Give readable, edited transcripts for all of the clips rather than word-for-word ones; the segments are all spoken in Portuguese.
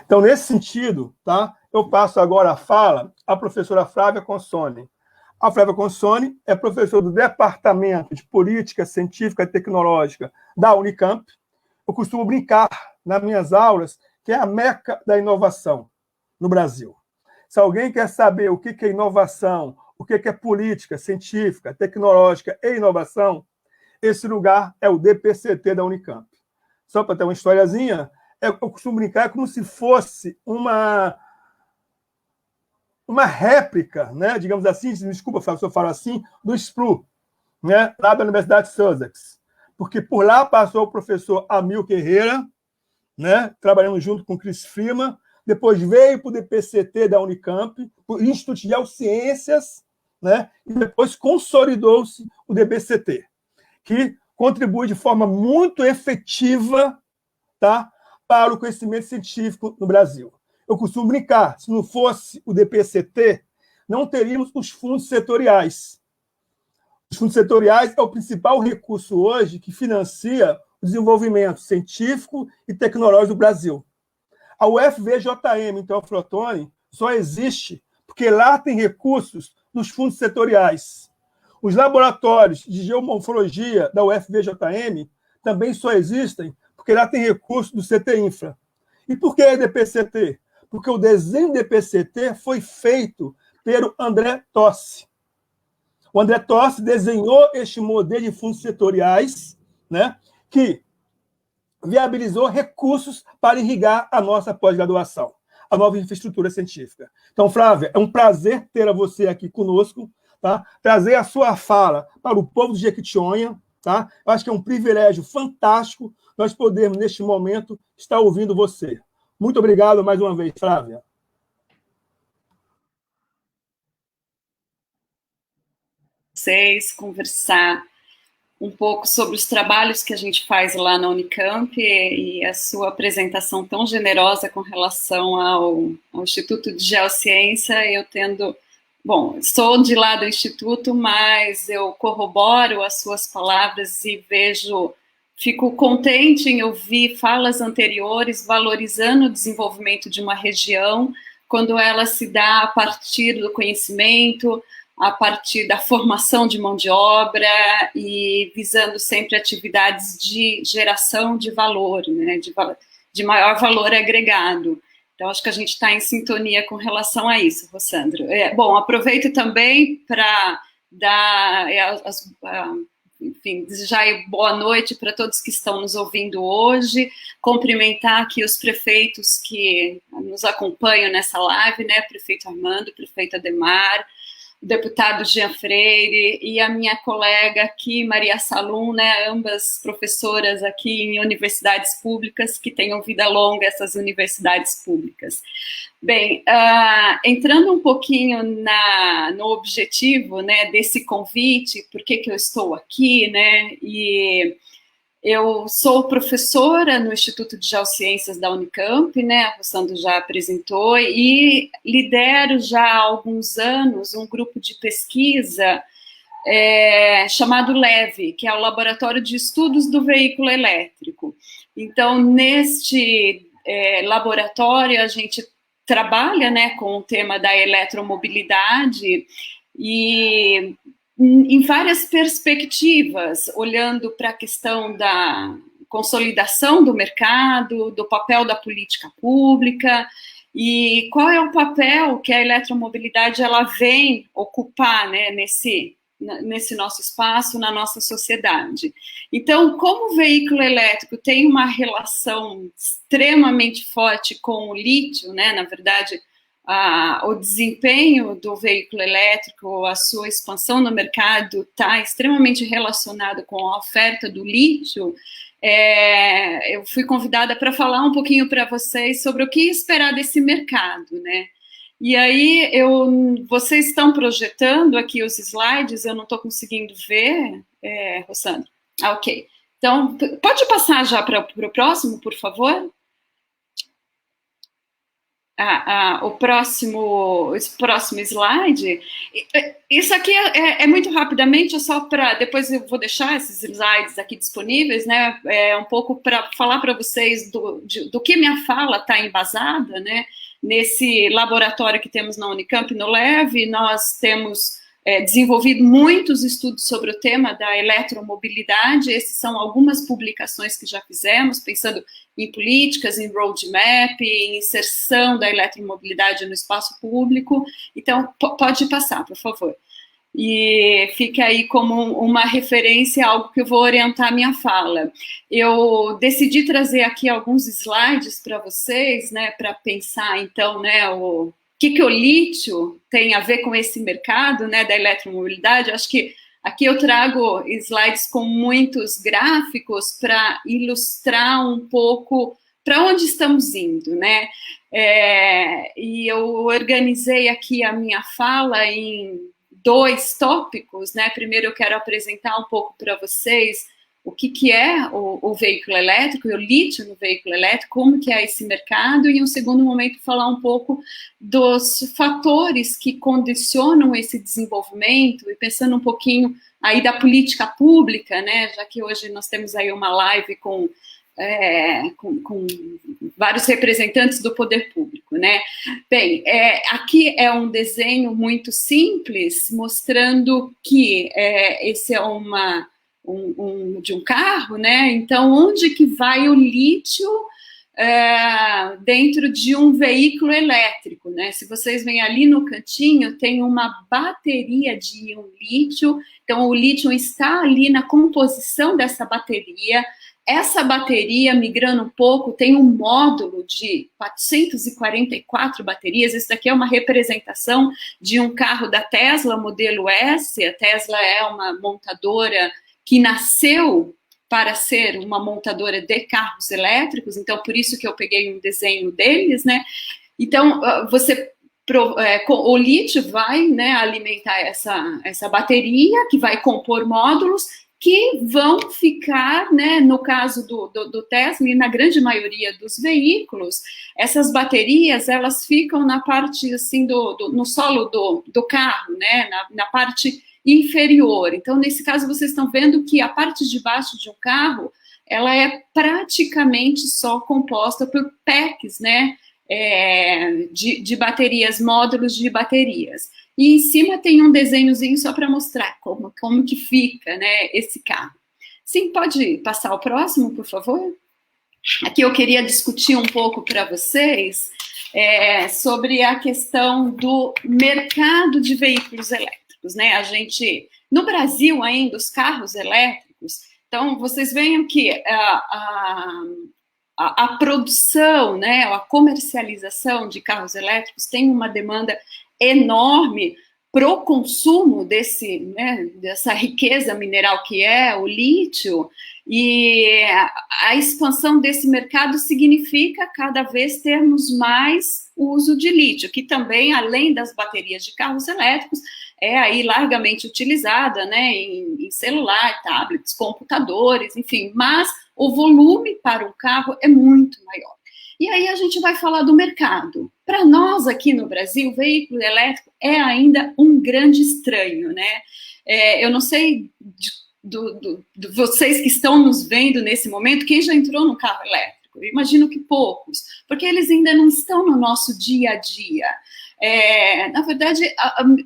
Então, nesse sentido, tá, eu passo agora a fala à professora Flávia Consone. A Flávia Consone é professora do Departamento de Política Científica e Tecnológica da Unicamp. Eu costumo brincar nas minhas aulas que é a meca da inovação no Brasil. Se alguém quer saber o que é inovação, o que é política científica, tecnológica e inovação, esse lugar é o DPCT da Unicamp. Só para ter uma historiazinha, eu costumo brincar como se fosse uma réplica, né, digamos assim, desculpa se eu falo assim, do SPRU, né, lá da Universidade de Sussex. Porque por lá passou o professor Amil Herrera, né, trabalhando junto com Chris Freeman, depois veio para o DPCT da Unicamp, o Instituto de Geociências, né, e depois consolidou-se o DPCT, que contribui de forma muito efetiva, tá, para o conhecimento científico no Brasil. Eu costumo brincar, se não fosse o DPCT, não teríamos os fundos setoriais. Os fundos setoriais é o principal recurso hoje que financia o desenvolvimento científico e tecnológico do Brasil. A UFVJM, então, a Flotone, só existe porque lá tem recursos dos fundos setoriais. Os laboratórios de geomorfologia da UFVJM também só existem porque lá tem recursos do CT Infra. E por que é DPCT? Porque o desenho do DPCT foi feito pelo André Tossi. O André Tossi desenhou este modelo de fundos setoriais, né, que viabilizou recursos para irrigar a nossa pós-graduação, a nova infraestrutura científica. Então, Flávia, é um prazer ter a você aqui conosco, tá? Trazer a sua fala para o povo de Jequitinhonha, tá? Eu acho que é um privilégio fantástico nós podermos, neste momento, estar ouvindo você. Muito obrigado mais uma vez, Flávia. Vocês conversar um pouco sobre os trabalhos que a gente faz lá na Unicamp e a sua apresentação tão generosa com relação ao Instituto de Geociência, eu tendo... Bom, sou de lá do Instituto, mas eu corroboro as suas palavras e fico contente em ouvir falas anteriores valorizando o desenvolvimento de uma região quando ela se dá a partir do conhecimento, a partir da formação de mão de obra e visando sempre atividades de geração de valor, né, de maior valor agregado. Então, acho que a gente está em sintonia com relação a isso, Rossandro. Bom, aproveito também para dar, enfim, desejar boa noite para todos que estão nos ouvindo hoje, cumprimentar aqui os prefeitos que nos acompanham nessa live, né, prefeito Armando, prefeito Ademar, o deputado Jean Freire e a minha colega aqui, Maria Salum, né, ambas professoras aqui em universidades públicas, que tenham vida longa essas universidades públicas. Bem, entrando um pouquinho no objetivo, né, desse convite, por que eu estou aqui, né, e... Eu sou professora no Instituto de Geociências da Unicamp, né, a Rossandro já apresentou, e lidero já há alguns anos um grupo de pesquisa chamado LEVE, que é o Laboratório de Estudos do Veículo Elétrico. Então, neste laboratório, a gente trabalha, né, com o tema da eletromobilidade e em várias perspectivas, olhando para a questão da consolidação do mercado, do papel da política pública e qual é o papel que a eletromobilidade ela vem ocupar, né, nesse nosso espaço, na nossa sociedade. Então, como o veículo elétrico tem uma relação extremamente forte com o lítio, né, na verdade, o desempenho do veículo elétrico, a sua expansão no mercado está extremamente relacionado com a oferta do lítio, eu fui convidada para falar um pouquinho para vocês sobre o que esperar desse mercado, né? E aí, vocês estão projetando aqui os slides, eu não estou conseguindo ver, Rossandro? Ok. Então, pode passar já para o próximo, por favor? esse próximo slide. Isso aqui é muito rapidamente, só para depois eu vou deixar esses slides aqui disponíveis, né? Um pouco para falar para vocês do que minha fala está embasada, né? Nesse laboratório que temos na Unicamp, no LEV, nós temos desenvolvido muitos estudos sobre o tema da eletromobilidade. Essas são algumas publicações que já fizemos, pensando em políticas, em roadmap, em inserção da eletromobilidade no espaço público. Então, pode passar, por favor. E fica aí como uma referência, algo que eu vou orientar a minha fala. Eu decidi trazer aqui alguns slides para vocês, né, para pensar, então, né, o que o lítio tem a ver com esse mercado, né, da eletromobilidade. Acho que aqui eu trago slides com muitos gráficos para ilustrar um pouco para onde estamos indo, né? E eu organizei aqui a minha fala em 2 tópicos, né? Primeiro eu quero apresentar um pouco para vocês o que é o veículo elétrico, o lítio no veículo elétrico, como que é esse mercado, e em um segundo momento falar um pouco dos fatores que condicionam esse desenvolvimento, e pensando um pouquinho aí da política pública, né, já que hoje nós temos aí uma live com vários representantes do poder público, né. Bem, aqui é um desenho muito simples, mostrando que esse é de um carro, né? Então, onde que vai o lítio dentro de um veículo elétrico, né? Se vocês veem ali no cantinho, tem uma bateria de íon lítio. Então, o lítio está ali na composição dessa bateria. Essa bateria, migrando um pouco, tem um módulo de 444 baterias. Isso daqui é uma representação de um carro da Tesla, modelo S. A Tesla é uma montadora que nasceu para ser uma montadora de carros elétricos, então por isso que eu peguei um desenho deles, né? Então, o lítio vai, né, alimentar essa bateria, que vai compor módulos, que vão ficar, né, no caso do Tesla e na grande maioria dos veículos, essas baterias, elas ficam na parte, assim, no solo do carro, né, na parte inferior. Então, nesse caso, vocês estão vendo que a parte de baixo de um carro, ela é praticamente só composta por packs, né, de baterias, módulos de baterias. E em cima tem um desenhozinho só para mostrar como que fica, né, esse carro. Sim, pode passar o próximo, por favor? Aqui eu queria discutir um pouco para vocês sobre a questão do mercado de veículos elétricos. Né? A gente, no Brasil ainda, os carros elétricos, então vocês veem que a produção, né, a comercialização de carros elétricos tem uma demanda enorme para o consumo dessa riqueza mineral que é o lítio, e a expansão desse mercado significa cada vez termos mais uso de lítio, que também, além das baterias de carros elétricos, é aí largamente utilizada, né, em celular, tablets, computadores, enfim, mas o volume para um carro é muito maior. E aí a gente vai falar do mercado. Para nós aqui no Brasil, o veículo elétrico é ainda um grande estranho, né? Eu não sei de vocês que estão nos vendo nesse momento, quem já entrou num carro elétrico? Eu imagino que poucos, porque eles ainda não estão no nosso dia a dia. Na verdade,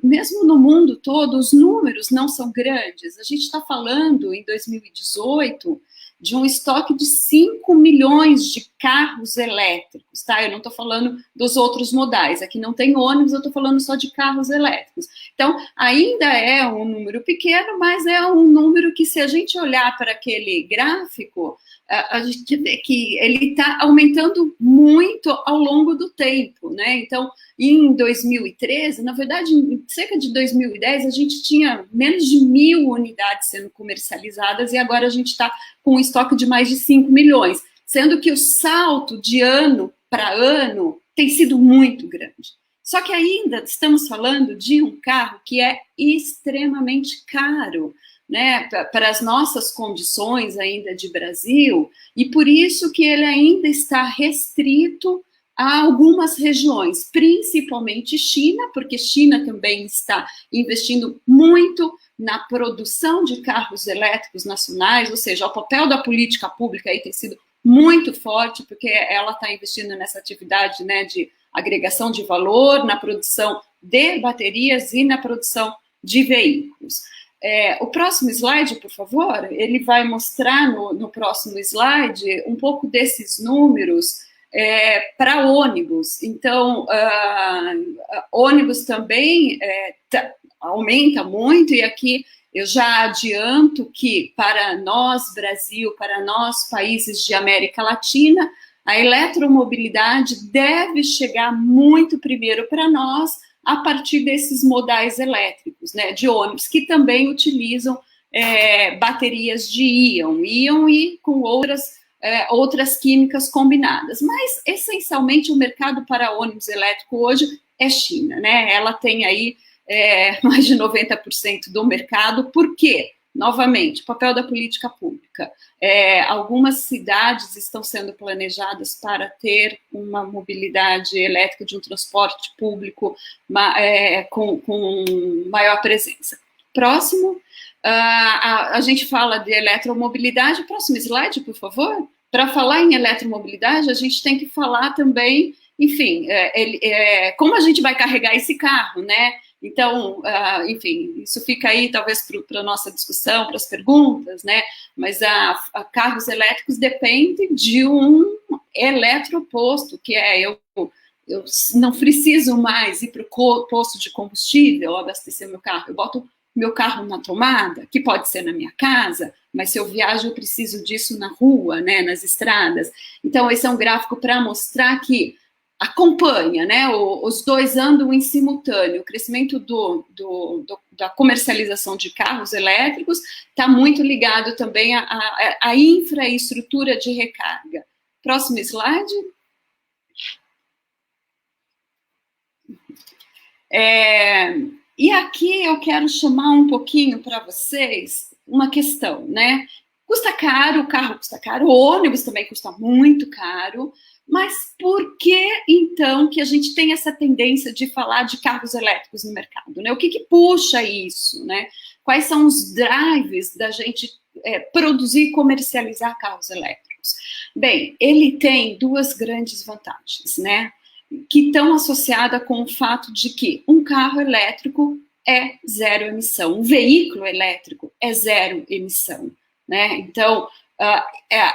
mesmo no mundo todo, os números não são grandes. A gente está falando, em 2018, de um estoque de 5 milhões de carros elétricos, tá? Eu não estou falando dos outros modais, aqui não tem ônibus, eu estou falando só de carros elétricos. Então, ainda é um número pequeno, mas é um número que, se a gente olhar para aquele gráfico, a gente vê que ele está aumentando muito ao longo do tempo, né? Então, em 2013, na verdade, em cerca de 2010, a gente tinha menos de 1.000 unidades sendo comercializadas, e agora a gente está com um estoque de mais de 5 milhões, sendo que o salto de ano para ano tem sido muito grande. Só que ainda estamos falando de um carro que é extremamente caro, né, para as nossas condições ainda de Brasil, e por isso que ele ainda está restrito a algumas regiões, principalmente China, porque China também está investindo muito na produção de carros elétricos nacionais, ou seja, o papel da política pública aí tem sido muito forte, porque ela está investindo nessa atividade, né, de agregação de valor, na produção de baterias e na produção de veículos. O próximo slide, por favor, ele vai mostrar no próximo slide um pouco desses números para ônibus. Então, ônibus também aumenta muito, e aqui eu já adianto que para nós, Brasil, para nós, países de América Latina, a eletromobilidade deve chegar muito primeiro para nós, a partir desses modais elétricos, né, de ônibus, que também utilizam baterias de íon e com outras químicas combinadas. Mas, essencialmente, o mercado para ônibus elétrico hoje é China, né? Ela tem aí mais de 90% do mercado. Por quê? Novamente, papel da política pública. Algumas cidades estão sendo planejadas para ter uma mobilidade elétrica de um transporte público com maior presença. Próximo, a gente fala de eletromobilidade. Próximo slide, por favor. Para falar em eletromobilidade, a gente tem que falar também, enfim, como a gente vai carregar esse carro, né? Então, enfim, isso fica aí talvez para a nossa discussão, para as perguntas, né? Mas carros elétricos dependem de um eletroposto, que eu não preciso mais ir para o posto de combustível, abastecer meu carro, eu boto meu carro na tomada, que pode ser na minha casa, mas se eu viajo eu preciso disso na rua, né, nas estradas. Então, esse é um gráfico para mostrar que acompanha, né? Os dois andam em simultâneo. O crescimento da comercialização de carros elétricos está muito ligado também à infraestrutura de recarga. Próximo slide. E aqui eu quero chamar um pouquinho para vocês uma questão, né? Custa caro, o carro custa caro, o ônibus também custa muito caro. Mas por que, então, que a gente tem essa tendência de falar de carros elétricos no mercado, né? O que puxa isso, né? Quais são os drives da gente produzir e comercializar carros elétricos? Bem, ele tem duas grandes vantagens, né? Que estão associadas com o fato de que um carro elétrico é zero emissão, um veículo elétrico é zero emissão, né? Então,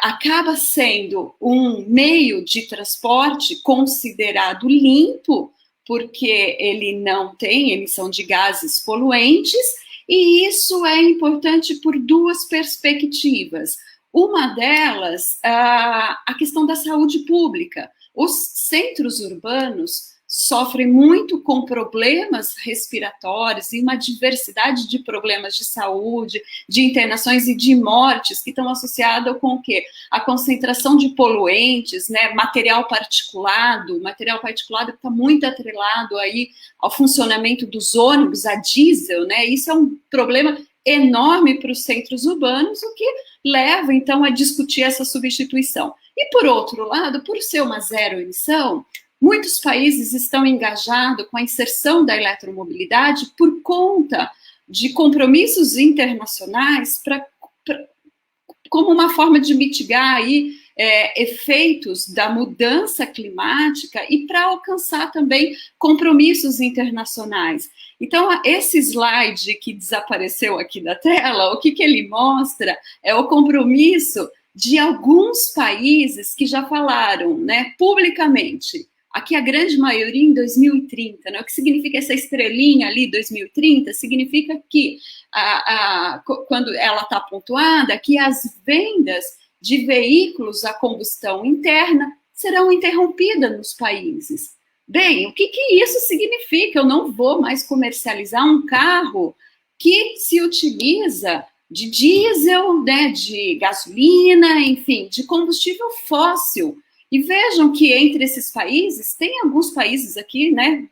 acaba sendo um meio de transporte considerado limpo, porque ele não tem emissão de gases poluentes, e isso é importante por duas perspectivas. Uma delas, a questão da saúde pública. Os centros urbanos sofrem muito com problemas respiratórios e uma diversidade de problemas de saúde, de internações e de mortes que estão associadas com o quê? A concentração de poluentes, né? Material particulado que está muito atrelado aí ao funcionamento dos ônibus a diesel, né? Isso é um problema enorme para os centros urbanos, o que leva, então, a discutir essa substituição. E, por outro lado, por ser uma zero emissão, muitos países estão engajados com a inserção da eletromobilidade por conta de compromissos internacionais como uma forma de mitigar aí, efeitos da mudança climática e para alcançar também compromissos internacionais. Então, esse slide que desapareceu aqui da tela, o que ele mostra é o compromisso de alguns países que já falaram, né, publicamente. Aqui a grande maioria em 2030, né? O que significa essa estrelinha ali, 2030, significa que, quando ela está pontuada, que as vendas de veículos a combustão interna serão interrompidas nos países. Bem, o que isso significa? Eu não vou mais comercializar um carro que se utiliza de diesel, né, de gasolina, enfim, de combustível fóssil. E vejam que entre esses países, tem alguns países aqui, né,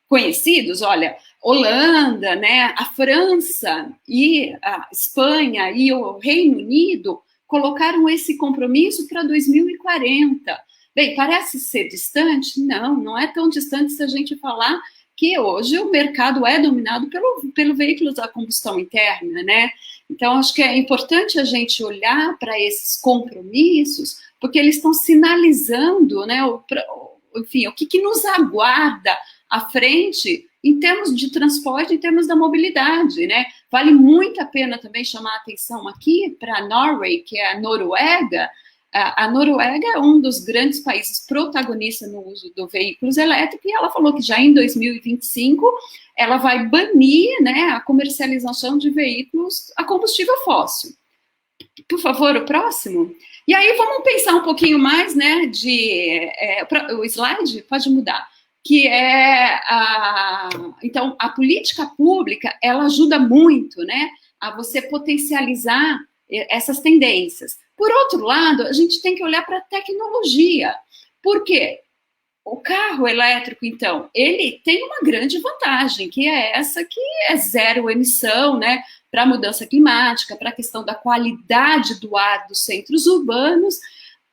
conhecidos, olha, Holanda, né, a França e a Espanha e o Reino Unido colocaram esse compromisso para 2040. Bem, parece ser distante? Não, não é tão distante se a gente falar que hoje o mercado é dominado pelo veículo a combustão interna, né? Então, acho que é importante a gente olhar para esses compromissos, porque eles estão sinalizando, né, enfim, o que nos aguarda à frente em termos de transporte, em termos da mobilidade, né? Vale muito a pena também chamar a atenção aqui para a Norway, que é a Noruega. A Noruega é um dos grandes países protagonistas no uso de veículos elétricos, e ela falou que já em 2025 ela vai banir, né, a comercialização de veículos a combustível fóssil. Por favor, o próximo. E aí vamos pensar um pouquinho mais, né, o slide pode mudar, que é então a política pública, ela ajuda muito, né, a você potencializar essas tendências. Por outro lado, a gente tem que olhar para a tecnologia. Por quê? O carro elétrico, então, ele tem uma grande vantagem, que é essa que é zero emissão, né, para a mudança climática, para a questão da qualidade do ar dos centros urbanos,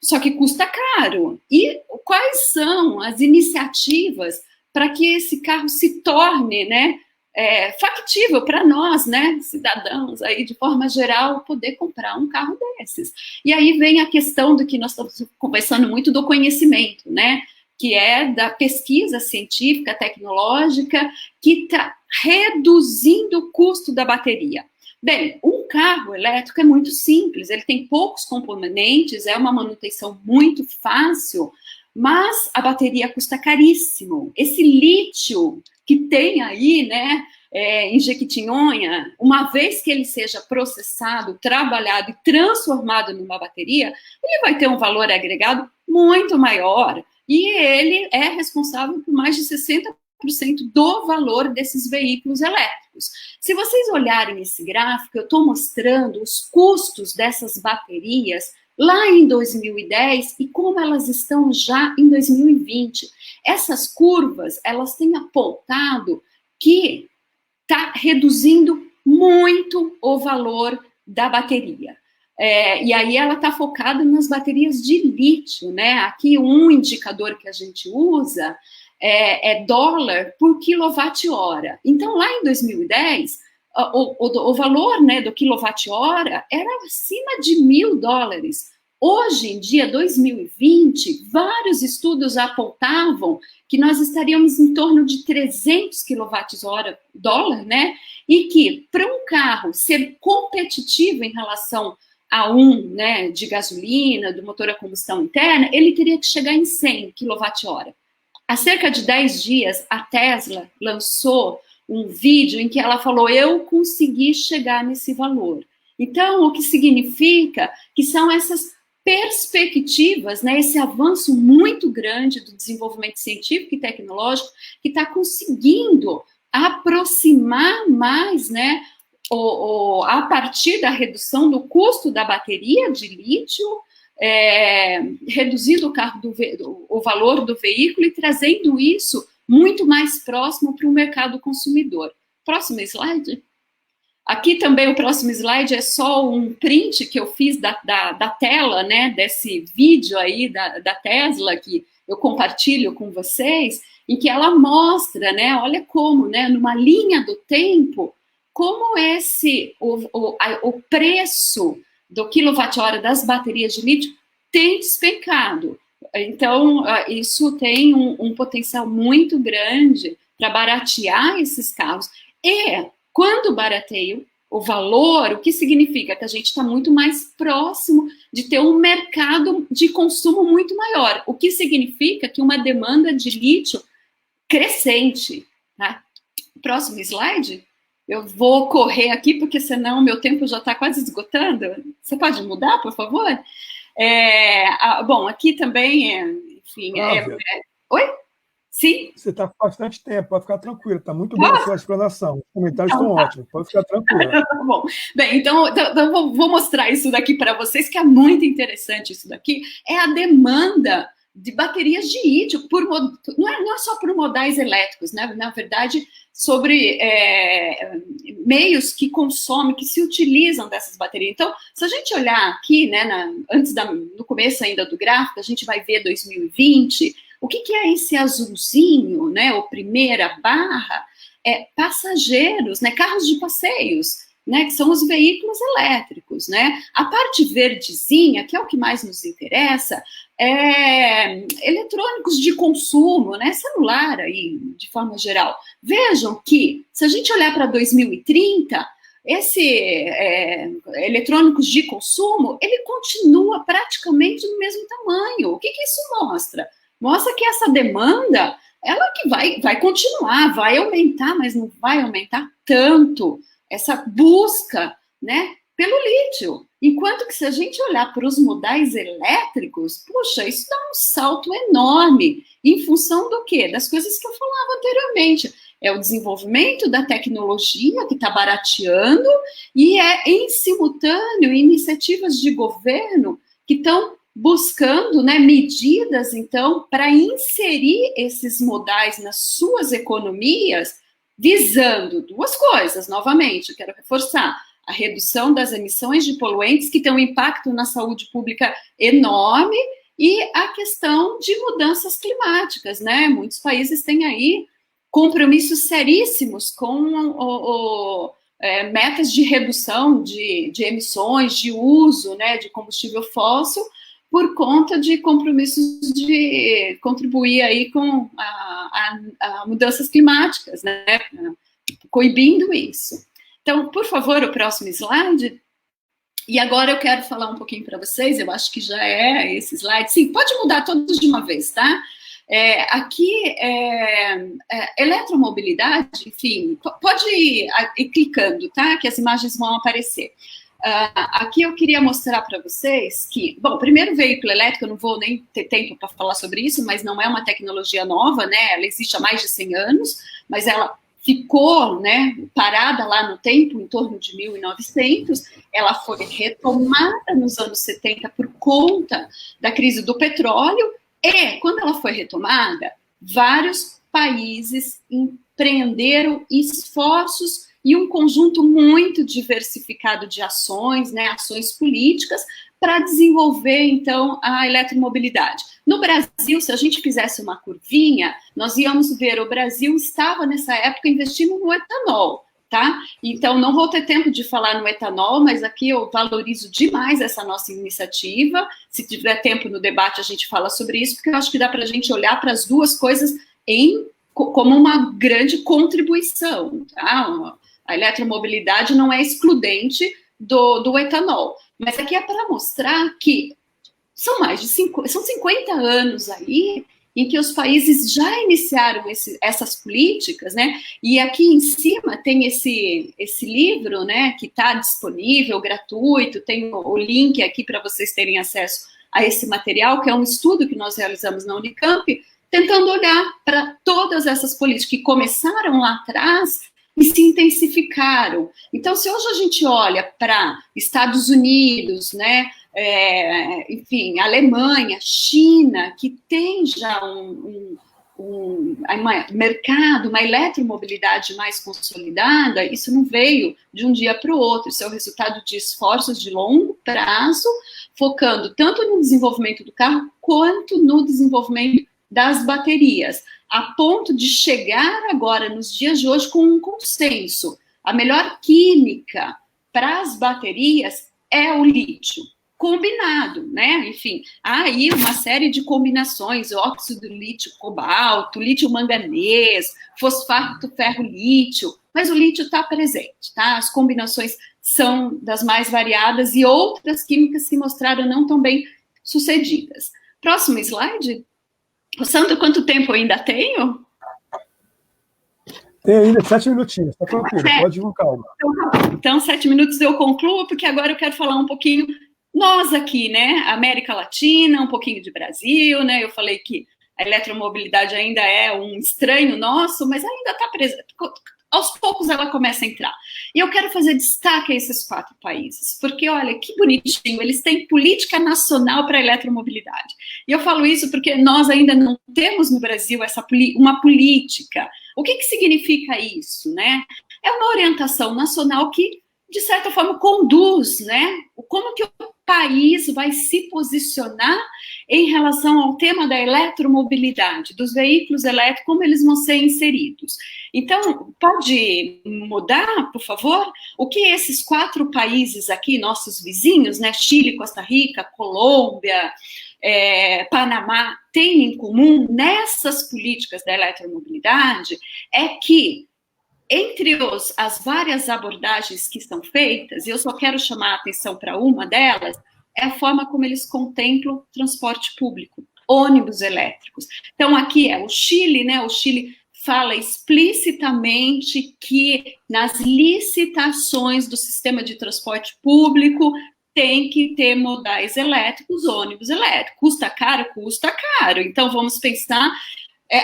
só que custa caro. E quais são as iniciativas para que esse carro se torne, né, factível para nós, né, cidadãos, aí, de forma geral, poder comprar um carro desses? E aí vem a questão do que nós estamos conversando muito do conhecimento, né, que é da pesquisa científica, tecnológica, que está reduzindo o custo da bateria. Bem, um carro elétrico é muito simples, ele tem poucos componentes, é uma manutenção muito fácil, mas a bateria custa caríssimo. Esse lítio que tem aí, né, em Jequitinhonha, uma vez que ele seja processado, trabalhado e transformado numa bateria, ele vai ter um valor agregado muito maior, e ele é responsável por mais de 60% do valor desses veículos elétricos. Se vocês olharem esse gráfico, eu estou mostrando os custos dessas baterias lá em 2010 e como elas estão já em 2020. Essas curvas, elas têm apontado que está reduzindo muito o valor da bateria. E aí ela está focada nas baterias de lítio, né? Aqui um indicador que a gente usa é dólar por quilowatt-hora. Então, lá em 2010, o valor, né, do quilowatt-hora era acima de $1.000. Hoje em dia, 2020, vários estudos apontavam que nós estaríamos em torno de 300 kWh dólar, né? E que para um carro ser competitivo em relação a né, de gasolina, do motor a combustão interna, ele teria que chegar em 100 kWh. Há cerca de 10 dias, a Tesla lançou um vídeo em que ela falou: eu consegui chegar nesse valor. Então, o que significa que são essas perspectivas, né, esse avanço muito grande do desenvolvimento científico e tecnológico que está conseguindo aproximar mais, né, a partir da redução do custo da bateria de lítio, reduzindo o valor do veículo e trazendo isso muito mais próximo para o mercado consumidor. Próximo slide. Aqui também o próximo slide é só um print que eu fiz da tela, né, desse vídeo aí da Tesla, que eu compartilho com vocês, em que ela mostra, né, olha como, né, numa linha do tempo, como o preço do quilowatt-hora das baterias de lítio tem despencado. Então, isso tem um potencial muito grande para baratear esses carros. E, quando barateio o valor, o que significa? Que a gente está muito mais próximo de ter um mercado de consumo muito maior, o que significa que uma demanda de lítio crescente. Tá? Próximo slide. Eu vou correr aqui, porque senão o meu tempo já está quase esgotando. Você pode mudar, por favor? Bom, aqui também, enfim... Oi? Sim? Você está com bastante tempo, pode ficar tranquilo. Está muito boa a sua explanação. Os comentários estão ótimos, pode ficar tranquilo. Bom, bem, então vou mostrar isso daqui para vocês, que é muito interessante isso daqui. É a demanda de baterias de lítio, não é só por modais elétricos, né? Na verdade, sobre meios que consomem, que se utilizam dessas baterias. Então, se a gente olhar aqui, né, no começo ainda do gráfico, a gente vai ver 2020, o que é esse azulzinho, né, ou primeira barra, passageiros, né, carros de passeios, né, que são os veículos elétricos, né? A parte verdezinha, que é o que mais nos interessa, eletrônicos de consumo, né, celular aí, de forma geral. Vejam que, se a gente olhar para 2030, esse eletrônicos de consumo, ele continua praticamente no mesmo tamanho. O que isso mostra? Mostra que essa demanda, ela que vai continuar, vai aumentar, mas não vai aumentar tanto, essa busca, né, pelo lítio. Enquanto que, se a gente olhar para os modais elétricos, puxa, isso dá um salto enorme, em função do quê? Das coisas que eu falava anteriormente. É o desenvolvimento da tecnologia, que está barateando, e em simultâneo, iniciativas de governo que estão buscando, né, medidas, então, para inserir esses modais nas suas economias, visando duas coisas, novamente, eu quero reforçar: a redução das emissões de poluentes, que tem um impacto na saúde pública enorme, e a questão de mudanças climáticas, né? Muitos países têm aí compromissos seríssimos com metas de redução de emissões, de uso, né, de combustível fóssil, por conta de compromissos de contribuir aí com a mudanças climáticas, né, coibindo isso. Então, por favor, o próximo slide. E agora eu quero falar um pouquinho para vocês, eu acho que já é esse slide. Sim, pode mudar todos de uma vez, tá? Aqui, eletromobilidade, enfim, pode ir clicando, tá? Que as imagens vão aparecer. Aqui eu queria mostrar para vocês que, bom, primeiro, veículo elétrico, eu não vou nem ter tempo para falar sobre isso, mas não é uma tecnologia nova, né? Ela existe há mais de 100 anos, mas ela ficou, né, parada lá no tempo, em torno de 1900, ela foi retomada nos anos 70 por conta da crise do petróleo, e quando ela foi retomada, vários países empreenderam esforços e um conjunto muito diversificado de ações, né, ações políticas, para desenvolver, então, a eletromobilidade. No Brasil, se a gente fizesse uma curvinha, nós íamos ver, o Brasil estava, nessa época, investindo no etanol, tá? Então, não vou ter tempo de falar no etanol, mas aqui eu valorizo demais essa nossa iniciativa. Se tiver tempo no debate, a gente fala sobre isso, porque eu acho que dá para a gente olhar para as duas coisas como uma grande contribuição, tá? A eletromobilidade não é excludente do etanol. Mas aqui é para mostrar que são 50 anos aí em que os países já iniciaram essas políticas, né? E aqui em cima tem esse livro, né, que está disponível, gratuito, tem o link aqui para vocês terem acesso a esse material, que é um estudo que nós realizamos na Unicamp, tentando olhar para todas essas políticas que começaram lá atrás e se intensificaram. Então, se hoje a gente olha para Estados Unidos, né, enfim, Alemanha, China, que tem já um mercado, uma eletromobilidade mais consolidada, isso não veio de um dia para o outro, isso é o resultado de esforços de longo prazo, focando tanto no desenvolvimento do carro, quanto no desenvolvimento das baterias, a ponto de chegar agora, nos dias de hoje, com um consenso. A melhor química para as baterias é o lítio, combinado, né? Enfim, há aí uma série de combinações: óxido de lítio cobalto, lítio manganês, fosfato ferro-lítio, mas o lítio está presente, tá? As combinações são das mais variadas e outras químicas se mostraram não tão bem sucedidas. Próximo slide. Sandro, quanto tempo eu ainda tenho? Tem ainda 7 minutinhos, tá tranquilo, pode ir com calma. Então, 7 minutos eu concluo, porque agora eu quero falar um pouquinho, nós aqui, né, América Latina, um pouquinho de Brasil, né, eu falei que a eletromobilidade ainda é um estranho nosso, mas ainda está presente, aos poucos ela começa a entrar. E eu quero fazer destaque a esses 4 países, porque, olha, que bonitinho, eles têm política nacional para a eletromobilidade. E eu falo isso porque nós ainda não temos no Brasil uma política. O que significa isso, né? É uma orientação nacional que, de certa forma, conduz, né? Como que o país vai se posicionar em relação ao tema da eletromobilidade, dos veículos elétricos, como eles vão ser inseridos. Então, pode mudar, por favor? O que esses 4 países aqui, nossos vizinhos, né? Chile, Costa Rica, Colômbia, Panamá, têm em comum nessas políticas da eletromobilidade é que, entre as várias abordagens que são feitas, e eu só quero chamar a atenção para uma delas, é a forma como eles contemplam transporte público, ônibus elétricos. Então, aqui o Chile, né? O Chile fala explicitamente que nas licitações do sistema de transporte público tem que ter modais elétricos, ônibus elétricos. Custa caro? Custa caro. Então, vamos pensar,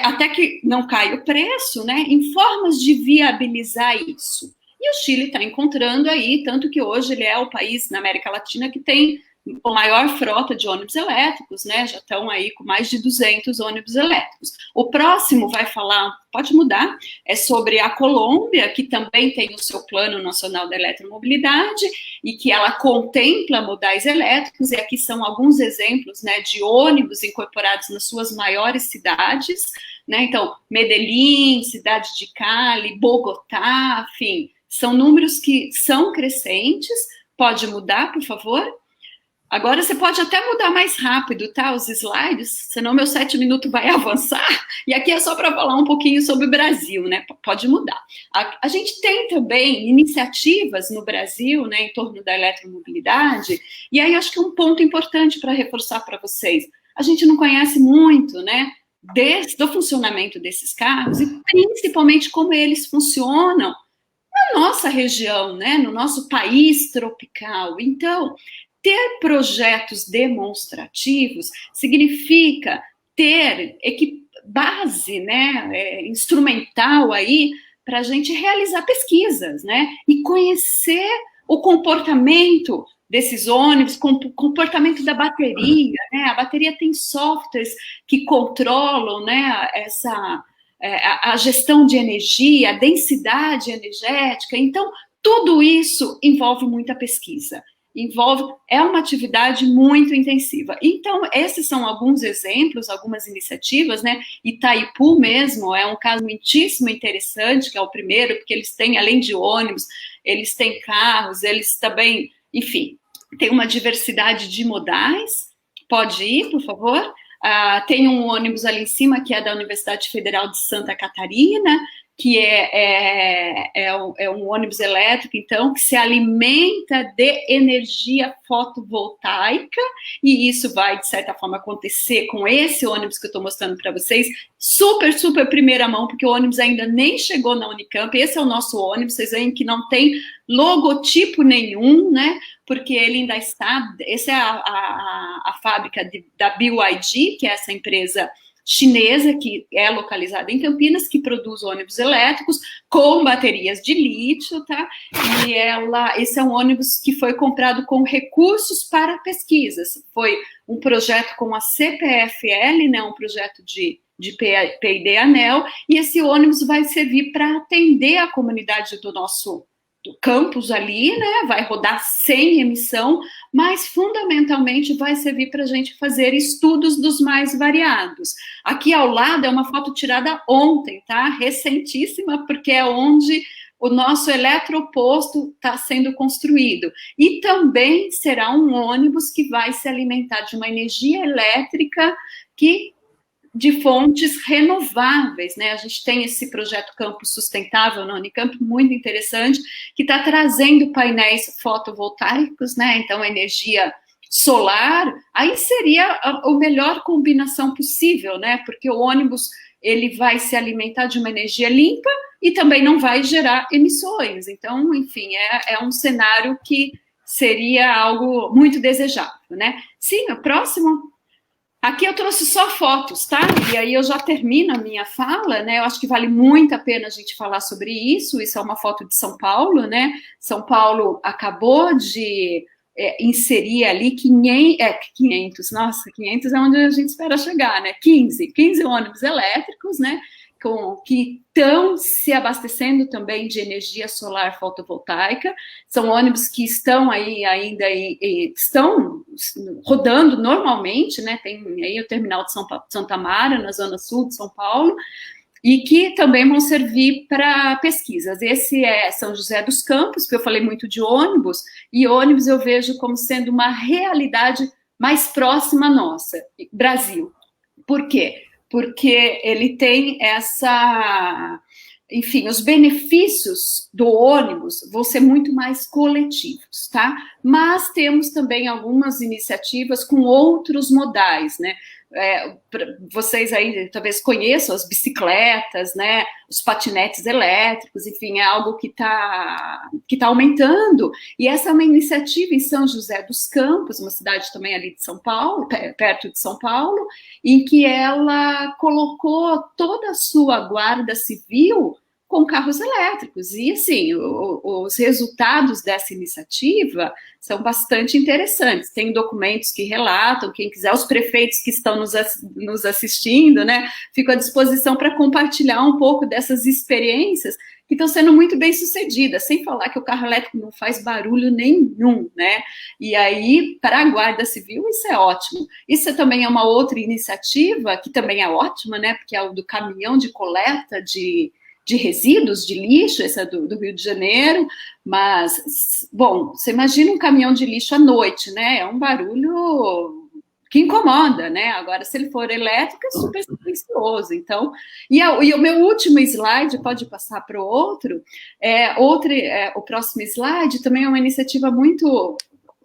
até que não caia o preço, né, em formas de viabilizar isso. E o Chile está encontrando aí, tanto que hoje ele é o país na América Latina que tem a maior frota de ônibus elétricos, né? Já estão aí com mais de 200 ônibus elétricos. O próximo vai falar, pode mudar, é sobre a Colômbia, que também tem o seu Plano Nacional da Eletromobilidade e que ela contempla modais elétricos, e aqui são alguns exemplos, né, de ônibus incorporados nas suas maiores cidades, né? Então, Medellín, cidade de Cali, Bogotá, enfim, são números que são crescentes. Pode mudar, por favor? Agora você pode até mudar mais rápido, tá? Os slides, senão meu 7 minutos vai avançar. E aqui é só para falar um pouquinho sobre o Brasil, né? Pode mudar. A gente tem também iniciativas no Brasil, né, em torno da eletromobilidade. E aí acho que um ponto importante para reforçar para vocês. A gente não conhece muito, né, do funcionamento desses carros e principalmente como eles funcionam na nossa região, né, no nosso país tropical. Então, ter projetos demonstrativos significa ter base, né, instrumental aí para a gente realizar pesquisas, né, e conhecer o comportamento desses ônibus, comportamento da bateria, né, a bateria tem softwares que controlam, né, a gestão de energia, a densidade energética. Então, tudo isso envolve muita pesquisa. É uma atividade muito intensiva. Então, esses são alguns exemplos, algumas iniciativas, né? Itaipu mesmo é um caso muitíssimo interessante, que é o primeiro, porque eles têm, além de ônibus, eles têm carros, eles também, enfim, tem uma diversidade de modais. Pode ir, por favor? Tem um ônibus ali em cima, que é da Universidade Federal de Santa Catarina, que é um ônibus elétrico, então, que se alimenta de energia fotovoltaica, e isso vai, de certa forma, acontecer com esse ônibus que eu estou mostrando para vocês, super, super primeira mão, porque o ônibus ainda nem chegou na Unicamp. Esse é o nosso ônibus, vocês veem que não tem logotipo nenhum, né, porque ele ainda está, essa é a fábrica da BYD, que é essa empresa chinesa, que é localizada em Campinas, que produz ônibus elétricos com baterias de lítio, tá? E esse é um ônibus que foi comprado com recursos para pesquisas. Foi um projeto com a CPFL, né? Um projeto de P&D ANEEL, e esse ônibus vai servir para atender a comunidade do nosso campus ali, né? Vai rodar sem emissão, mas fundamentalmente vai servir para a gente fazer estudos dos mais variados. Aqui ao lado é uma foto tirada ontem, tá? Recentíssima, porque é onde o nosso eletroposto está sendo construído. E também será um ônibus que vai se alimentar de uma energia elétrica de fontes renováveis, né? A gente tem esse projeto Campus Sustentável na Unicamp, muito interessante, que está trazendo painéis fotovoltaicos, né? Então, energia solar, aí seria a melhor combinação possível, né? Porque o ônibus, ele vai se alimentar de uma energia limpa e também não vai gerar emissões. Então, enfim, é um cenário que seria algo muito desejável, né? Sim, o próximo... Aqui eu trouxe só fotos, tá? E aí eu já termino a minha fala, né? Eu acho que vale muito a pena a gente falar sobre isso. Isso é uma foto de São Paulo, né? São Paulo acabou de inserir ali 500, nossa, 500 é onde a gente espera chegar, né? 15 ônibus elétricos, né? Que estão se abastecendo também de energia solar fotovoltaica. São ônibus que estão aí ainda estão rodando normalmente, né? Tem aí o terminal de Santa Mara, na zona sul de São Paulo, e que também vão servir para pesquisas. Esse é São José dos Campos, que eu falei muito de ônibus, e ônibus eu vejo como sendo uma realidade mais próxima nossa, Brasil. Por quê? Porque ele tem enfim, os benefícios do ônibus vão ser muito mais coletivos, tá? Mas temos também algumas iniciativas com outros modais, né? Vocês aí talvez conheçam as bicicletas, né? Os patinetes elétricos, enfim, é algo que tá aumentando. E essa é uma iniciativa em São José dos Campos, uma cidade também ali de São Paulo, perto de São Paulo, em que ela colocou toda a sua guarda civil com carros elétricos. E, assim, os resultados dessa iniciativa são bastante interessantes. Tem documentos que relatam, quem quiser, os prefeitos que estão nos assistindo, né, fico à disposição para compartilhar um pouco dessas experiências que estão sendo muito bem sucedidas, sem falar que o carro elétrico não faz barulho nenhum, né? E aí, para a Guarda Civil, isso é ótimo. Isso também é uma outra iniciativa, que também é ótima, né? Porque é o do caminhão de coleta de resíduos, de lixo, esse é do Rio de Janeiro, mas, bom, você imagina um caminhão de lixo à noite, né? É um barulho que incomoda, né? Agora, se ele for elétrico, é super silencioso. Então, e o meu último slide, pode passar para o outro, o próximo slide também é uma iniciativa muito,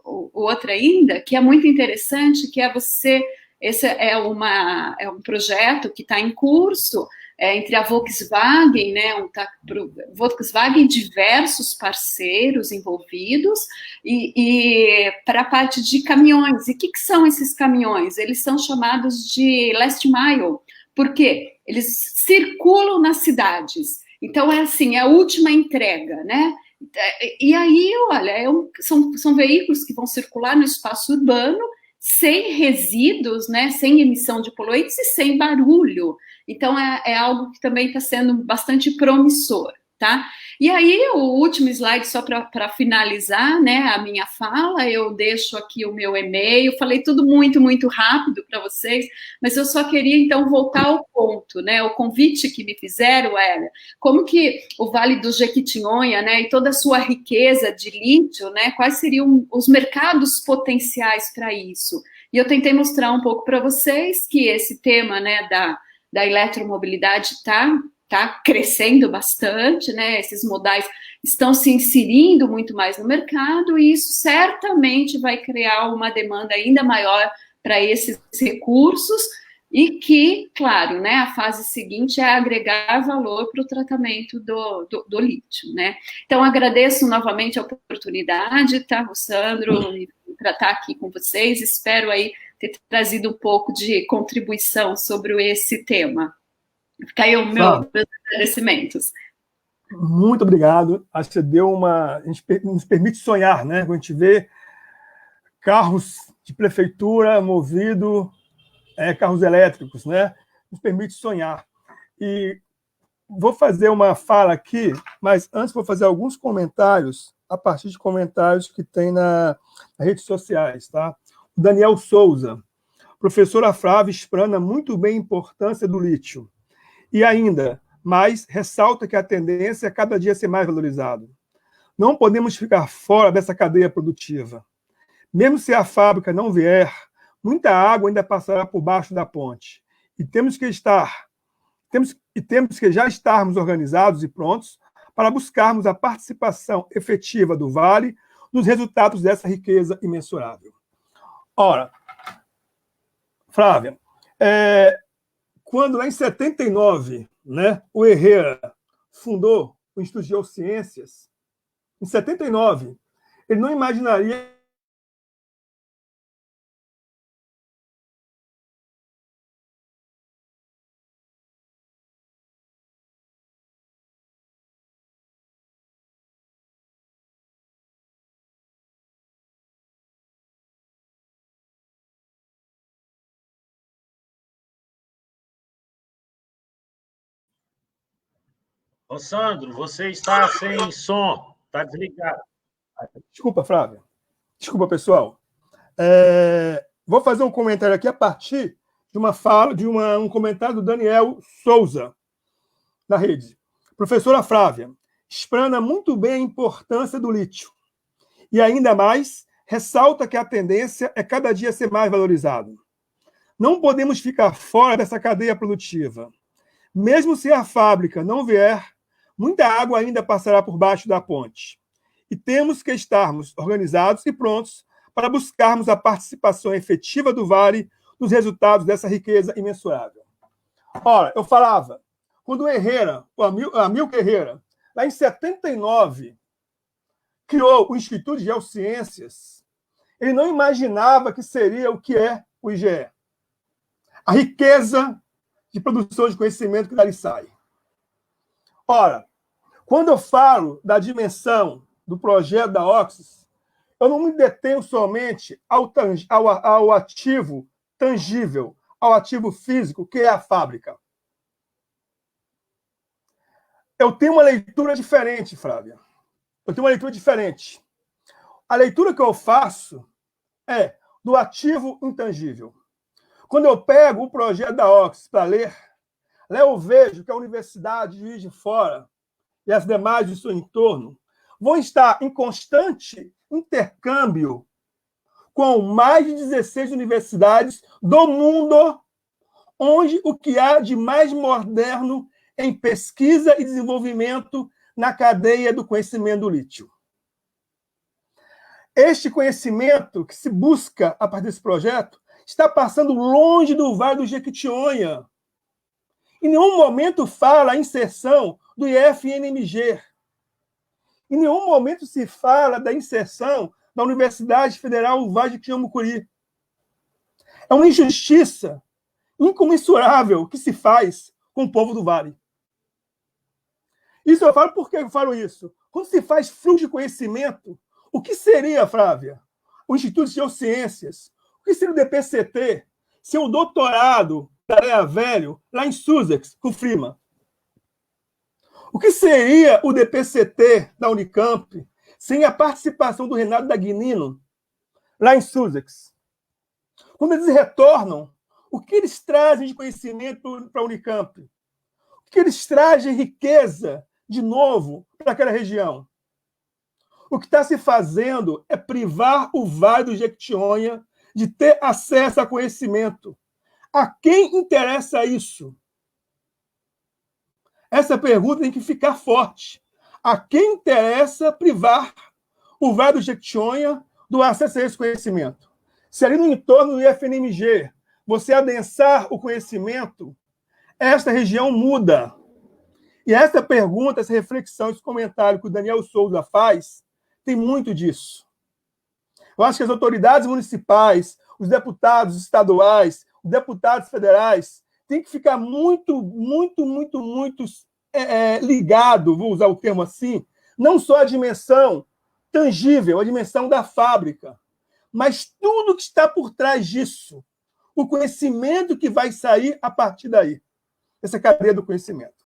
outra ainda, que é muito interessante, que é esse é um projeto que está em curso, entre a Volkswagen, né, Volkswagen, diversos parceiros envolvidos, e para a parte de caminhões. E o que são esses caminhões? Eles são chamados de last mile, porque eles circulam nas cidades. Então, é assim, é a última entrega, né? E aí, olha, são veículos que vão circular no espaço urbano, sem resíduos, né, sem emissão de poluentes e sem barulho. Então, é algo que também está sendo bastante promissor, tá? E aí, o último slide, só para finalizar, né, a minha fala, eu deixo aqui o meu e-mail, falei tudo muito, muito rápido para vocês, mas eu só queria, então, voltar ao ponto, né, o convite que me fizeram era, como que o Vale do Jequitinhonha, né, e toda a sua riqueza de lítio, né, quais seriam os mercados potenciais para isso? E eu tentei mostrar um pouco para vocês que esse tema, né, da eletromobilidade tá crescendo bastante, né? Esses modais estão se inserindo muito mais no mercado e isso certamente vai criar uma demanda ainda maior para esses recursos e que, claro, né, a fase seguinte é agregar valor para o tratamento do lítio, né? Então, agradeço novamente a oportunidade, tá, Sandro, para estar aqui com vocês, espero aí ter trazido um pouco de contribuição sobre esse tema. Fica aí meus agradecimentos. Muito obrigado. Acho que você deu a gente nos permite sonhar, né? Quando a gente vê carros de prefeitura movido, carros elétricos, né? Nos permite sonhar. E vou fazer uma fala aqui, mas antes vou fazer alguns comentários a partir de comentários que tem nas redes sociais, tá? O Daniel Souza. Professora Flávia explana muito bem a importância do lítio. E ainda, mas ressalta que a tendência é cada dia ser mais valorizado. Não podemos ficar fora dessa cadeia produtiva. Mesmo se a fábrica não vier, muita água ainda passará por baixo da ponte. E temos que já estarmos organizados e prontos para buscarmos a participação efetiva do Vale nos resultados dessa riqueza imensurável. Ora, Flávia, quando lá em 79, né, o Herrera fundou o Instituto de Geociências, em 79, ele não imaginaria Ô, Sandro, você está sem som, está desligado. Desculpa, Flávia. Desculpa, pessoal. Vou fazer um comentário aqui a partir de uma fala, um comentário do Daniel Souza, na rede. Professora Flávia, explana muito bem a importância do lítio. E ainda mais, ressalta que a tendência é cada dia ser mais valorizado. Não podemos ficar fora dessa cadeia produtiva. Mesmo se a fábrica não vier, muita água ainda passará por baixo da ponte. E temos que estarmos organizados e prontos para buscarmos a participação efetiva do Vale nos resultados dessa riqueza imensurável. Ora, eu falava, quando o Herrera, o Amilcar Herrera, lá em 79, criou o Instituto de Geociências, ele não imaginava que seria o que é o IGE. A riqueza de produção de conhecimento que dali sai. Ora, quando eu falo da dimensão do projeto da Oxys, eu não me detenho somente ao ativo tangível, ao ativo físico, que é a fábrica. Eu tenho uma leitura diferente, Flávia. Eu tenho uma leitura diferente. A leitura que eu faço é do ativo intangível. Quando eu pego o projeto da Oxys para ler, eu vejo que a Universidade de Juiz de Fora e as demais do seu entorno vão estar em constante intercâmbio com mais de 16 universidades do mundo, onde o que há de mais moderno em pesquisa e desenvolvimento na cadeia do conhecimento do lítio. Este conhecimento que se busca a partir desse projeto está passando longe do Vale do Jequitinhonha. Em nenhum momento fala a inserção do IFNMG. Em nenhum momento se fala da inserção da Universidade Federal do Vale de Jequitinhonha-Mucuri. É uma injustiça incomensurável que se faz com o povo do Vale. Isso eu falo porque eu falo isso. Quando se faz fluxo de conhecimento, o que seria, Flávia, o Instituto de Geociências? O que seria o DPCT? Se o doutorado da Areia Velho, lá em Sussex, com o Freeman? O que seria o DPCT da Unicamp sem a participação do Renato Dagnino, lá em Sussex? Quando eles retornam, o que eles trazem de conhecimento para a Unicamp? O que eles trazem de riqueza, de novo, para aquela região? O que está se fazendo é privar o Vale do Jequitinhonha de ter acesso a conhecimento. A quem interessa isso? Essa pergunta tem que ficar forte. A quem interessa privar o Vale do Jequitinhonha do acesso a esse conhecimento? Se ali no entorno do IFNMG você adensar o conhecimento, esta região muda. E essa pergunta, essa reflexão, esse comentário que o Daniel Souza faz, tem muito disso. Eu acho que as autoridades municipais, os deputados estaduais, os deputados federais, têm que ficar muito ligado, vou usar o termo assim, não só a dimensão tangível, a dimensão da fábrica, mas tudo que está por trás disso, o conhecimento que vai sair a partir daí, essa cadeia do conhecimento.